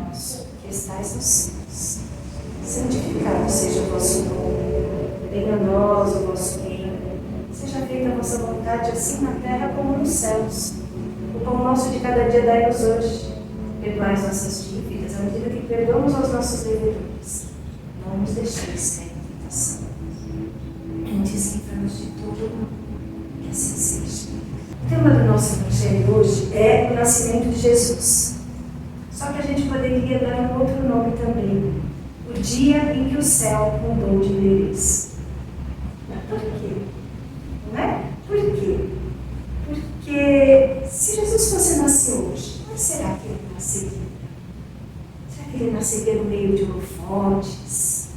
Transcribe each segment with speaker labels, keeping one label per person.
Speaker 1: nosso, que estais nos céus, santificado seja o vosso nome, venha a nós o vosso reino, seja feita a vossa vontade, assim na terra como nos céus. O pão nosso de cada dia dai-nos hoje, perdoai as nossas dívidas, à medida que perdoamos aos nossos devedores. Não nos deixeis cair em tentação, antes livra-nos de todo mal, que assim seja. O tema do nosso evangelho hoje é o nascimento de Jesus. Só que a gente poderia dar um outro nome também. O dia em que o céu mudou de endereço. Mas por quê? Não é? Por quê? Porque se Jesus fosse nascer hoje, onde será que ele nasceria? Será que ele nasceria no meio de holofotes,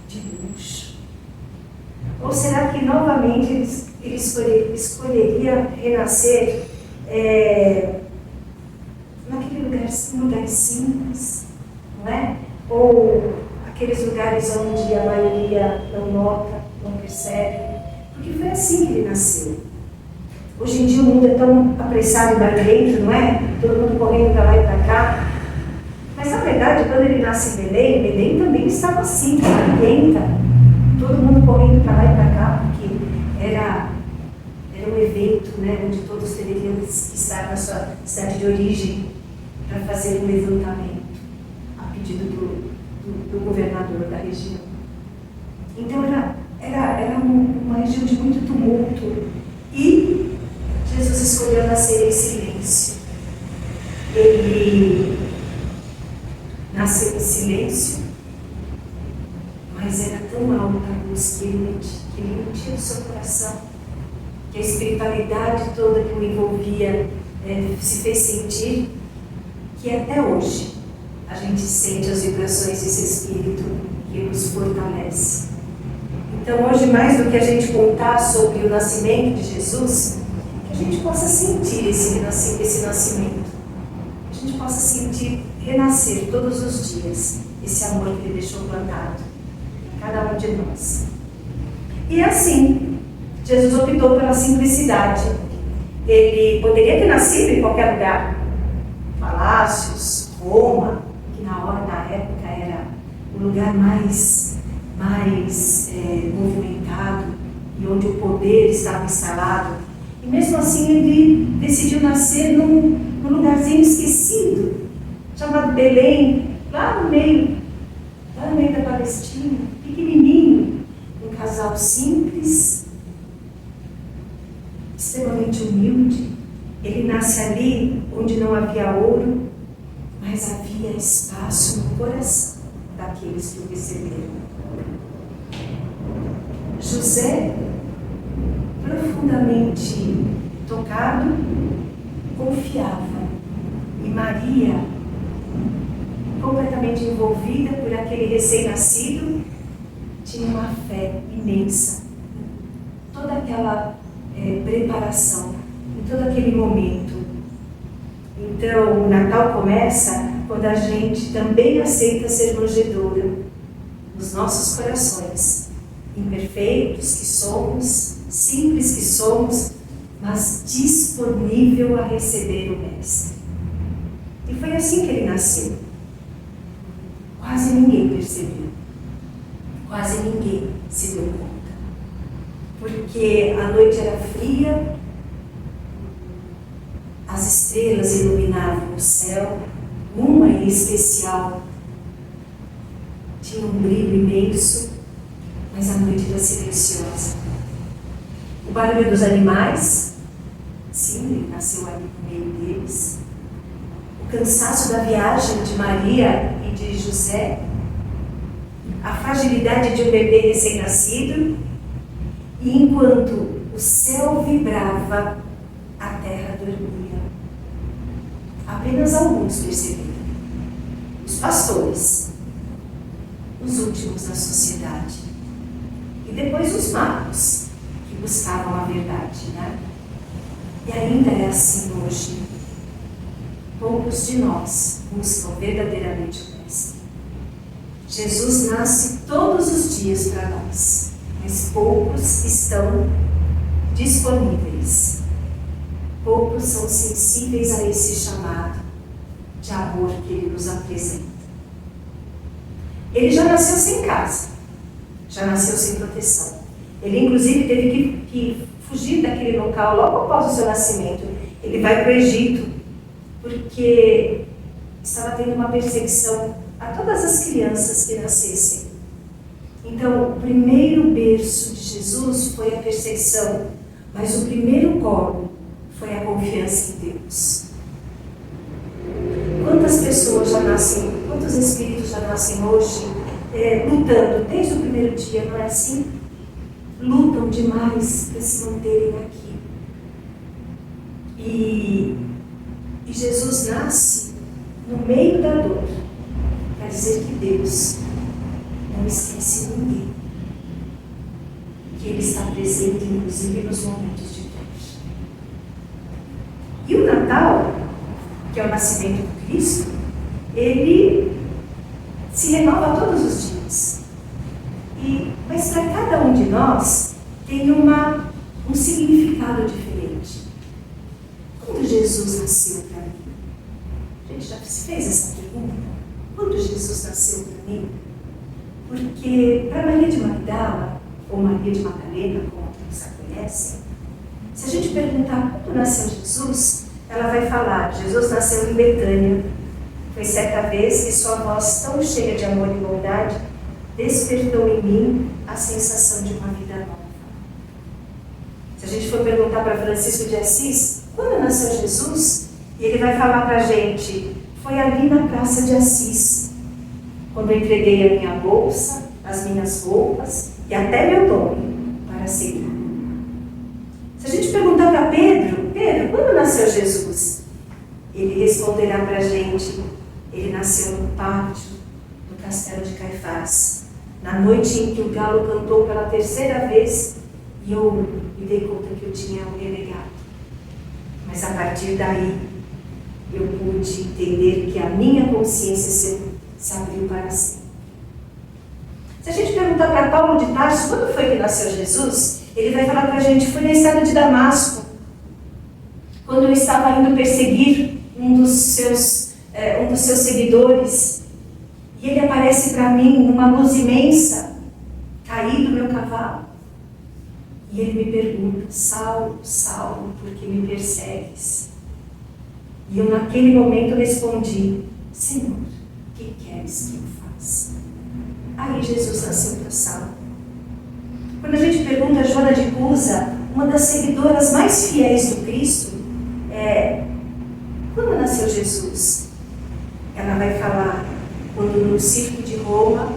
Speaker 1: de luxo? Ou será que novamente ele escolheria renascer naquele lugar simples, não é? Ou aqueles lugares onde a maioria não nota, não percebe? Porque foi assim que ele nasceu. Hoje em dia o mundo é tão apressado e barulhento, não é? Todo mundo correndo para lá e para cá. Mas na verdade, quando ele nasce em Belém, Belém também estava assim, barulhenta. Todo mundo correndo para lá e para cá, porque era um evento, né, onde todos deveriam estar na sua cidade de origem para fazer um levantamento a pedido do governador da região. Então era uma região de muito tumulto e Jesus escolheu nascer em silêncio. Ele nasceu em silêncio, mas era tão alta a luz que ele emitia do seu coração, que a espiritualidade toda que o envolvia se fez sentir, que até hoje a gente sente as vibrações desse Espírito que nos fortalece. Então hoje, mais do que a gente contar sobre o nascimento de Jesus, que a gente possa sentir esse nascimento, que a gente possa sentir renascer todos os dias esse amor que ele deixou plantado em cada um de nós. E assim, Jesus optou pela simplicidade. Ele poderia ter nascido em qualquer lugar, palácios, Roma, que na época era o lugar mais movimentado e onde o poder estava instalado. E mesmo assim ele decidiu nascer num lugarzinho esquecido, chamado Belém, lá no meio da Palestina, pequenininho, um casal simples, extremamente humilde. Ele nasce ali onde não havia ouro, mas havia espaço no coração daqueles que o receberam. José, profundamente tocado, confiava, e Maria, completamente envolvida por aquele recém-nascido, tinha uma fé imensa em toda aquela preparação, em todo aquele momento. Então, o Natal começa quando a gente também aceita ser manjedoura nos nossos corações, imperfeitos que somos, simples que somos, mas disponível a receber o Mestre. E foi assim que ele nasceu. Quase ninguém percebeu, quase ninguém se deu conta, porque a noite era fria, as estrelas iluminavam o céu, uma em especial tinha um brilho imenso, mas a noite era silenciosa. O barulho dos animais, sim, ele nasceu ali no meio deles. O cansaço da viagem de Maria e de José, a fragilidade de um bebê recém-nascido, e enquanto o céu vibrava, a terra dormia. Apenas alguns perceberam. Os pastores, os últimos da sociedade. E depois os magos, que buscavam a verdade, né? E ainda é assim hoje. Poucos de nós buscam verdadeiramente o Mestre. Jesus nasce todos os dias para nós, mas poucos estão disponíveis. Poucos são sensíveis a esse chamado de amor que Ele nos apresenta. Ele já nasceu sem casa, já nasceu sem proteção. Ele, inclusive, teve que fugir daquele local logo após o seu nascimento. Ele vai para o Egito, porque estava tendo uma perseguição a todas as crianças que nascessem. Então, o primeiro berço de Jesus foi a perseguição, mas o primeiro colo foi a confiança em Deus. Quantas pessoas já nascem, quantos espíritos já nascem hoje lutando desde o primeiro dia, não é assim? Lutam demais para se manterem aqui. E Jesus nasce no meio da dor, para dizer que Deus não esquece ninguém, que Ele está presente, inclusive, nos momentos de dor. E o Natal, que é o nascimento de Cristo, ele se renova todos os dias. Mas para cada um de nós tem um significado diferente. Quando Jesus nasceu para mim? A gente já se fez essa pergunta? Quando Jesus nasceu para mim? Porque para Maria de Magdala, ou Maria de Madalena, como alguns a conhecem, se a gente perguntar quando nasceu Jesus, ela vai falar: Jesus nasceu em Betânia. Foi certa vez que sua voz tão cheia de amor e bondade despertou em mim a sensação de uma vida nova. Se a gente for perguntar para Francisco de Assis, quando nasceu Jesus, ele vai falar para a gente: foi ali na Praça de Assis, quando eu entreguei a minha bolsa, as minhas roupas e até meu nome para seguir. Se a gente perguntar para Pedro, quando nasceu Jesus? Ele responderá para a gente: ele nasceu no pátio do castelo de Caifás, na noite em que o galo cantou pela terceira vez e eu me dei conta que eu tinha um renegado. Mas a partir daí, eu pude entender que a minha consciência se abriu para sempre. Se a gente perguntar para Paulo de Tarso quando foi que nasceu Jesus, ele vai falar para a gente: foi na estrada de Damasco, quando eu estava indo perseguir um dos seus seguidores, e ele aparece para mim numa luz imensa, caí do meu cavalo, e ele me pergunta: Saulo, Saulo, por que me persegues? E eu naquele momento respondi: Senhor, o que queres que eu faça? Aí Jesus nasceu para Saulo. Quando a gente pergunta a Joana de Cusa, uma das seguidoras mais fiéis do Cristo, quando nasceu Jesus? Ela vai falar: quando no circo de Roma,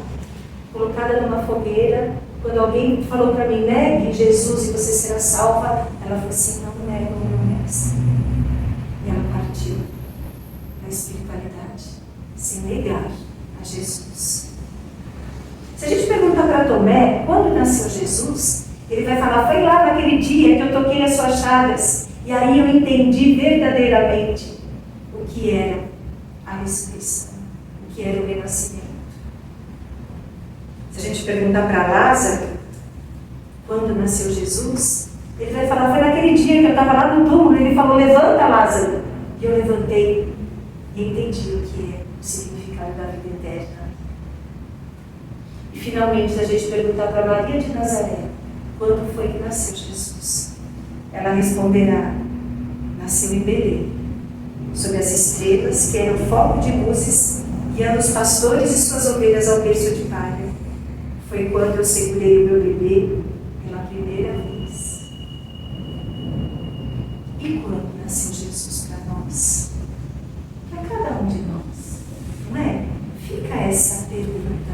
Speaker 1: colocada numa fogueira, quando alguém falou para mim: negue Jesus e você será salva, ela falou assim: não nego o meu mestre. E ela partiu para a espiritualidade, sem negar a Jesus. Se a gente perguntar para Tomé quando nasceu Jesus, ele vai falar: foi lá naquele dia que eu toquei as suas chagas, e aí eu entendi verdadeiramente o que era a ressurreição, o que era o renascimento. Se a gente perguntar para Lázaro quando nasceu Jesus, ele vai falar: foi naquele dia que eu estava lá no túmulo, ele falou: levanta, Lázaro. E eu levantei e entendi o que é o significado da vida eterna. E finalmente, se a gente perguntar para Maria de Nazaré quando foi que nasceu Jesus, ela responderá: nasceu em Belém, sob as estrelas que eram foco de luzes, guiando os pastores e suas ovelhas ao berço de palha. Foi quando eu segurei o meu bebê pela primeira vez. E quando nasceu Jesus para nós? Para cada um de nós, não é? Fica essa pergunta: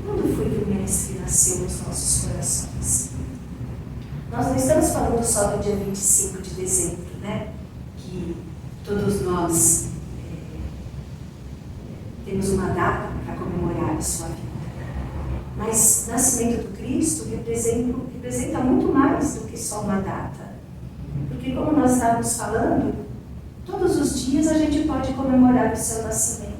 Speaker 1: quando foi que o Mestre nasceu nos nossos corações? Nós não estamos falando só do dia 25 de dezembro, né? Que todos nós temos uma data para comemorar a sua vida. Mas o nascimento do Cristo representa muito mais do que só uma data. Porque, como nós estávamos falando, todos os dias a gente pode comemorar o seu nascimento,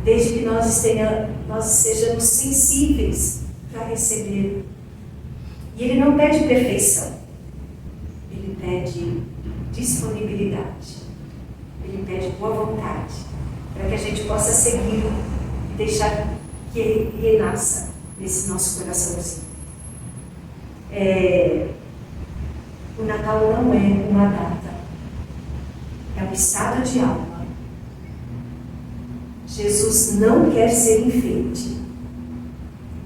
Speaker 1: desde que nós sejamos sensíveis para receber. E ele não pede perfeição, ele pede disponibilidade, ele pede boa vontade. para que a gente possa segui-lo e deixar que ele renasça nesse nosso coraçãozinho. O Natal não é uma data, é um estado de alma. Jesus não quer ser enfeite,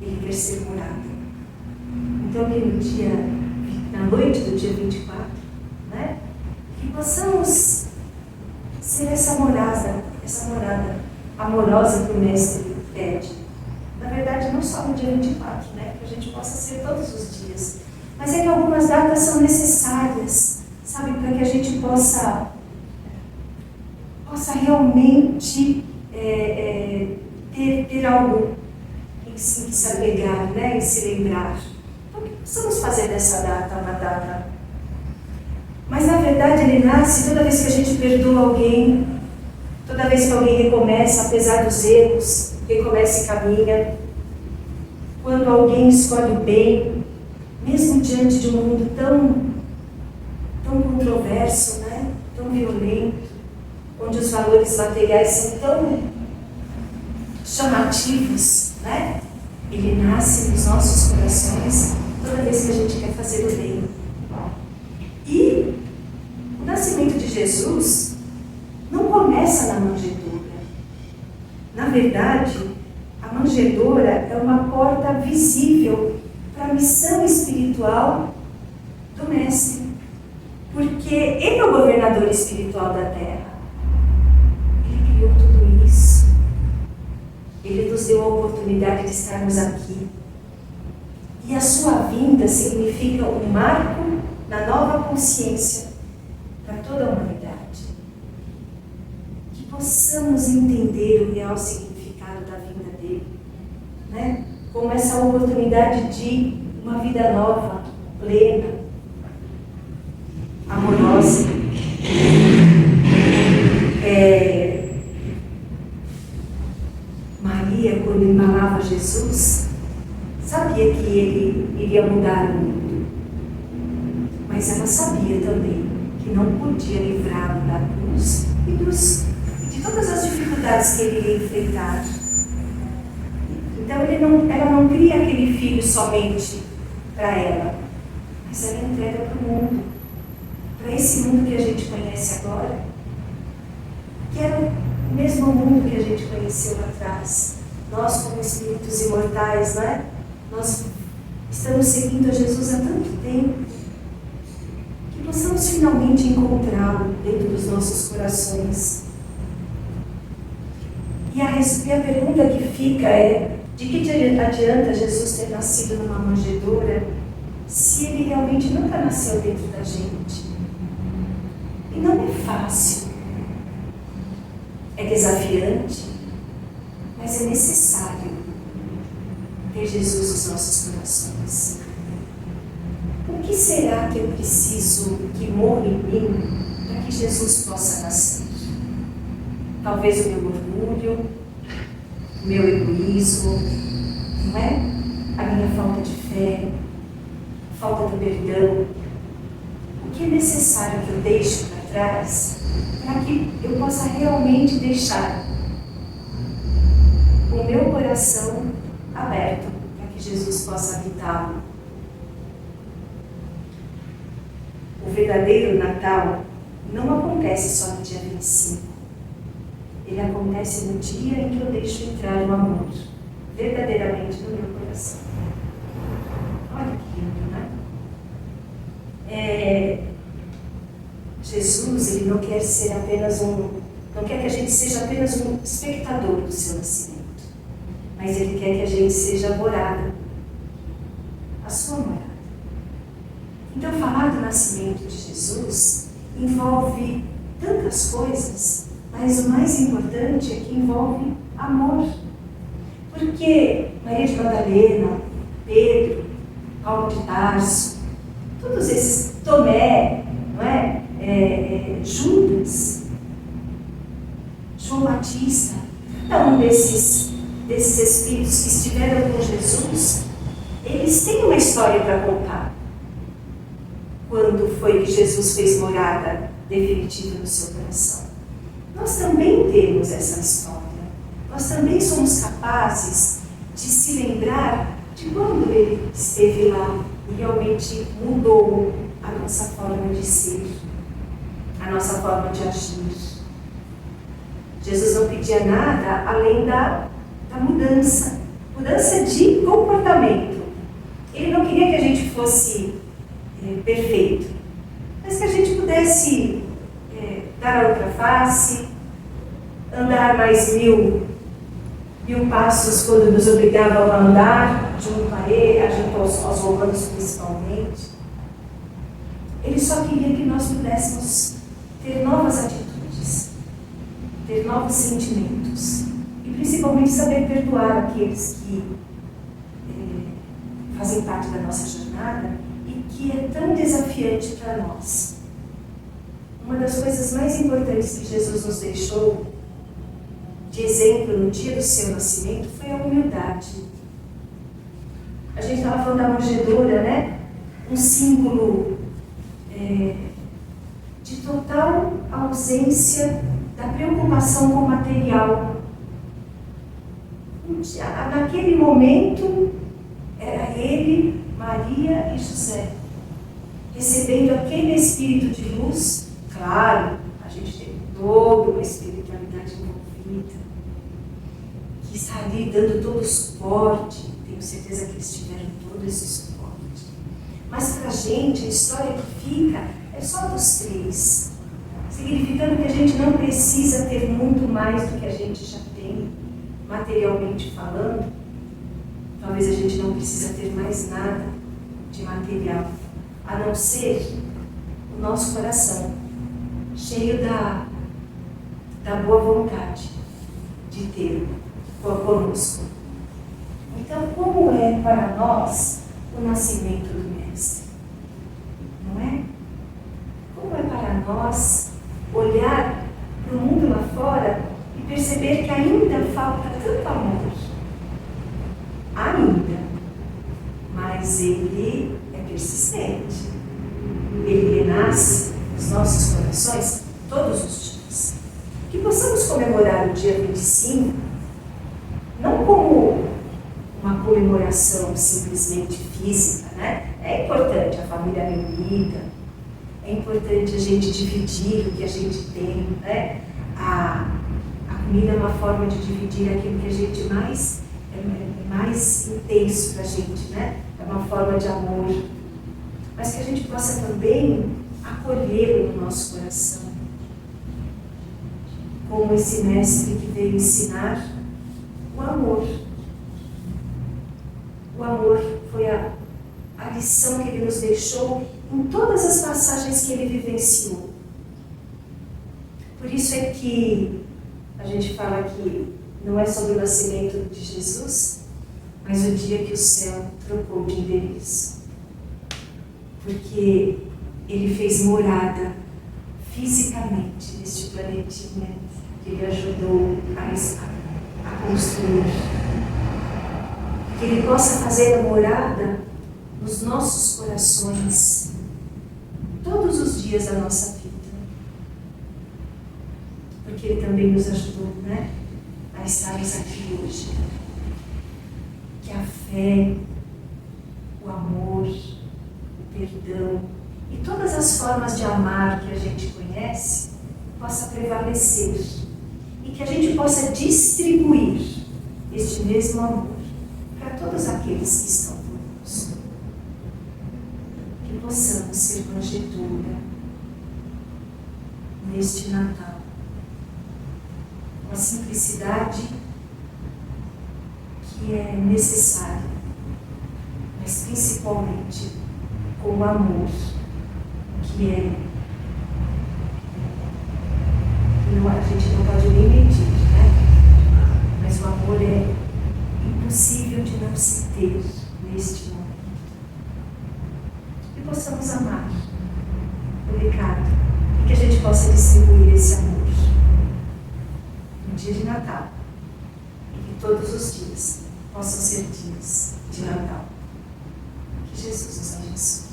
Speaker 1: ele quer ser morada. Então que na noite do dia 24, né, que possamos ser essa morada amorosa que o Mestre pede. Na verdade, não só no dia 24, né, que a gente possa ser todos os dias. Mas é que algumas datas são necessárias, sabe, para que a gente possa realmente ter algo em que se apegar, né, e se lembrar. Então, que possamos fazer dessa data uma data. Mas, na verdade, ele nasce toda vez que a gente perdoa alguém, toda vez que alguém recomeça, apesar dos erros, recomeça e caminha. Quando alguém escolhe o bem, mesmo diante de um mundo tão controverso, né, tão violento, onde os valores materiais são tão chamativos, né? Ele nasce nos nossos corações toda vez que a gente quer fazer o bem. E o nascimento de Jesus não começa na manjedoura. Na verdade, a manjedoura é uma porta visível para a missão espiritual do Mestre. Porque ele é o governador espiritual da Terra. Ele criou tudo isso. Ele nos deu a oportunidade de estarmos aqui. E a sua vinda significa um marco na nova consciência para toda a humanidade. Que possamos entender o real significado da vinda dele, né? Como essa oportunidade de uma vida nova, plena, amorosa. Maria, quando embalava Jesus, sabia que ele iria mudar o mundo. Mas ela sabia também que não podia livrá-lo da cruz e de todas as dificuldades que ele iria enfrentar. Então ela não cria aquele filho somente para ela, mas ela entrega para o mundo, para esse mundo que a gente conhece agora, que era o mesmo mundo que a gente conheceu lá atrás. Nós, como espíritos imortais, né? Nós estamos seguindo a Jesus há tanto tempo, que possamos finalmente encontrá-lo dentro dos nossos corações. E a pergunta que fica é: de que adianta Jesus ter nascido numa manjedoura se ele realmente nunca nasceu dentro da gente? E não é fácil, é desafiante, mas é necessário ter Jesus nos nossos corações. O que será que eu preciso que morra em mim para que Jesus possa nascer? Talvez o meu orgulho, o meu egoísmo, não é? A minha falta de fé, a falta de perdão. O que é necessário que eu deixe para trás para que eu possa realmente deixar o meu coração aberto para que Jesus possa habitá-lo? O verdadeiro Natal não acontece só no dia 25. Ele acontece no dia em que eu deixo entrar o amor verdadeiramente no meu coração. Olha que lindo, né? Jesus, ele não quer ser apenas não quer que a gente seja apenas um espectador do seu nascimento, mas ele quer que a gente seja morada, a sua morada. Então, falar do nascimento de Jesus envolve tantas coisas, mas o mais importante é que envolve amor. Porque Maria de Madalena, Pedro, Paulo de Tarso, todos esses, Tomé, não é? Judas, João Batista, cada um desses espíritos que estiveram com Jesus, eles têm uma história para contar. Quando foi que Jesus fez morada definitiva no seu coração? nós também temos essa história. Nós também somos capazes de se lembrar de quando Ele esteve lá e realmente mudou a nossa forma de ser, a nossa forma de agir. Jesus não pedia nada além da mudança de comportamento. Ele não queria que a gente fosse perfeito, mas que a gente pudesse dar a outra face, andar mais mil passos quando nos obrigavam a andar, junto a Ele, junto aos romanos principalmente. Ele só queria que nós pudéssemos ter novas atitudes, ter novos sentimentos e principalmente saber perdoar aqueles que fazem parte da nossa jornada e que é tão desafiante para nós. Uma das coisas mais importantes que Jesus nos deixou de exemplo no dia do seu nascimento foi a humildade. A gente estava falando da manjedoura, né? Um símbolo de total ausência da preocupação com o material. Naquele momento, era ele, Maria e José, recebendo aquele espírito de luz. Claro, a gente tem toda uma espiritualidade envolvida, que está ali dando todo o suporte. Tenho certeza que eles tiveram todo esse suporte. Mas para a gente, a história que fica é só dos três, significando que a gente não precisa ter muito mais do que a gente já tem, materialmente falando. Talvez a gente não precisa ter mais nada de material, a não ser o nosso coração, cheio da boa vontade de ter conosco. Então, como é para nós o nascimento do Mestre? Não é? Como é para nós olhar para o mundo lá fora e perceber que ainda falta tanto amor? Ainda. Mas Ele é persistente. Ele renasce nos nossos corações todos os dias. Que possamos comemorar o dia 25, não como uma comemoração simplesmente física, né? É importante a família reunida, é importante a gente dividir o que a gente tem, né? A comida é uma forma de dividir aquilo que a gente mais intenso para a gente, né? É uma forma de amor. Mas que a gente possa também acolhê-lo no nosso coração, como esse mestre que veio ensinar o amor. O amor foi a lição que ele nos deixou em todas as passagens que ele vivenciou. Por isso é que a gente fala que não é sobre o nascimento de Jesus, mas o dia que o céu trocou de endereço. Porque ele fez morada fisicamente neste planetinha que ele ajudou a construir. Que ele possa fazer a morada nos nossos corações todos os dias da nossa vida. Porque ele também nos ajudou, né, a estarmos aqui hoje. Que a fé, o amor, o perdão e todas as formas de amar que a gente conhece possa prevalecer e que a gente possa distribuir este mesmo amor para todos aqueles que estão conosco. Que possamos ser manjedoura neste Natal. Uma simplicidade que é necessária, mas principalmente com o amor, que a gente não pode nem medir, né? Mas o amor é impossível de não se ter neste momento. Que possamos amar o recado e que a gente possa distribuir esse amor no dia de Natal e que todos os dias possam ser dias de Natal. Que Jesus nos abençoe.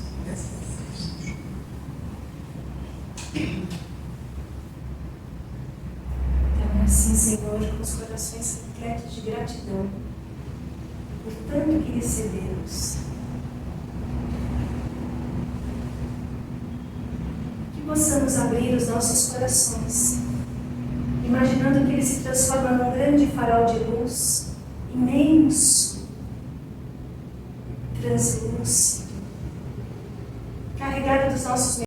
Speaker 1: Assim, Senhor, com os corações repletos de gratidão por tanto que recebemos, que possamos abrir os nossos corações, imaginando que ele se transforma num grande farol de luz, imenso, translúcido, carregado dos nossos